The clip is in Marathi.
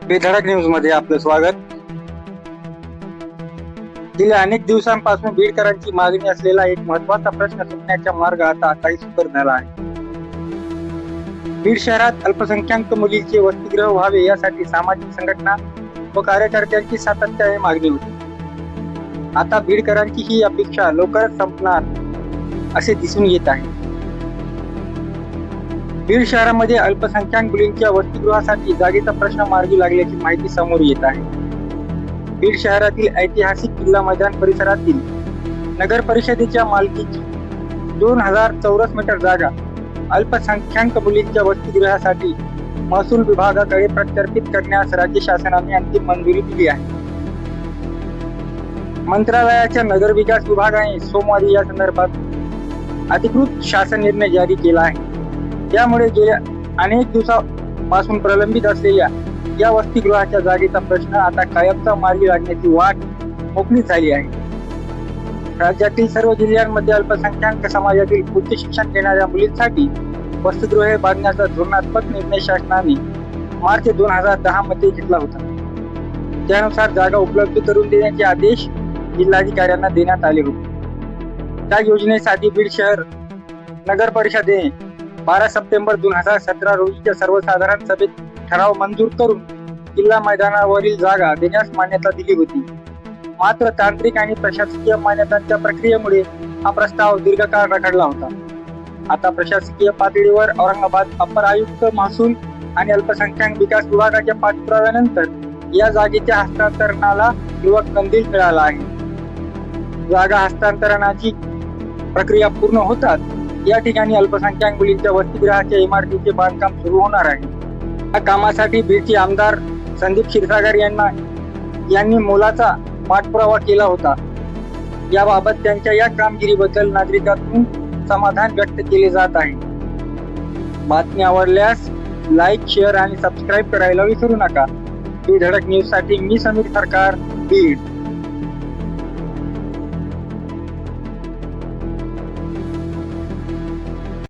बेधडक न्यूज मध्ये आपलं स्वागत. गेल्या अनेक दिवसांपासून बीडकरांची मागणी असलेला एक महत्त्वाचा प्रश्न सुटण्याचा मार्ग आता काही सुकर झाला आहे. बीड शहरात अल्पसंख्याक मुलींचे वसतिगृह व्हावे यासाठी सामाजिक संघटना व कार्यकर्त्यांची सातत्याने मागणी होती. आता बीडकरांची ही अपेक्षा लवकरच संपणार असे दिसून येत आहे. बीड शहरामध्ये अल्पसंख्याक मुलींच्या वसतिगृहासाठी जागेचा प्रश्न मार्गी लागल्याची माहिती समोर येत आहे. बीड शहरातील ऐतिहासिक किल्ला मैदान परिसरातील नगर परिषदेच्या मालकीची 2000 चौरस मीटर जागा अल्पसंख्याक मुलींच्या वसतिगृहासाठी महसूल विभागाकडे प्रत्यर्पित करण्यास राज्य शासनाने अंतिम मंजुरी दिली आहे. मंत्रालयाच्या नगर विकास विभागाने सोमवारी या संदर्भात अधिकृत शासन निर्णय जारी केला आहे. त्यामुळे गेल्या अनेक दिवसांपासून प्रलंबित असलेल्या या वसतिगृहाच्या जागेचा प्रश्न आता कायमचा मार्गी लागण्याची वाट मोकळी झाली आहे. राज्यातील सर्व जिल्ह्यांमध्ये अल्पसंख्याक समाजातील उच्च शिक्षण घेणाऱ्या मुलींसाठी वसतिगृहे बांधण्याचा धोरणात्मक निर्णय शासनाने मार्च 2010 मध्ये घेतला होता. त्यानुसार जागा उपलब्ध करून देण्याचे आदेश जिल्हाधिकाऱ्यांना देण्यात आले होते. त्या योजनेसाठी बीड शहर नगर परिषदेने 12 सप्टेंबर 2017 रोजीच्या सर्वसाधारण सभेत ठराव मंजूर करून किल्ला मैदानावरील जागा देण्यास मान्यता दिली होती. मात्र तांत्रिक आणि प्रशासकीय मान्यतांच्या प्रक्रियेमुळे हा प्रस्ताव दीर्घकाळ रखडला होता. आता प्रशासकीय पातळीवर औरंगाबाद अपर आयुक्त महसूल आणि अल्पसंख्याक विकास विभागाच्या पाठपुराव्यानंतर या जागेच्या हस्तांतरणाला युवक कंदील मिळाला आहे. जागा हस्तांतरणाची प्रक्रिया पूर्ण होतात या ठिकाणी अल्पसंख्याक मुलींच्या वसतिगृहाच्या इमारतीचे बांधकाम सुरू होणार आहे. या कामासाठी बीडचे आमदार संदीप क्षीरसागर यांनी मोलाचा पाठपुरावा केला होता. याबाबत त्यांच्या या कामगिरीबद्दल नागरिकांतून समाधान व्यक्त केले जात आहे. बातमी आवडल्यास लाईक, शेअर आणि सबस्क्राईब करायला विसरू नका. बेधडक न्यूज साठी मी समीर सरकार, बीड.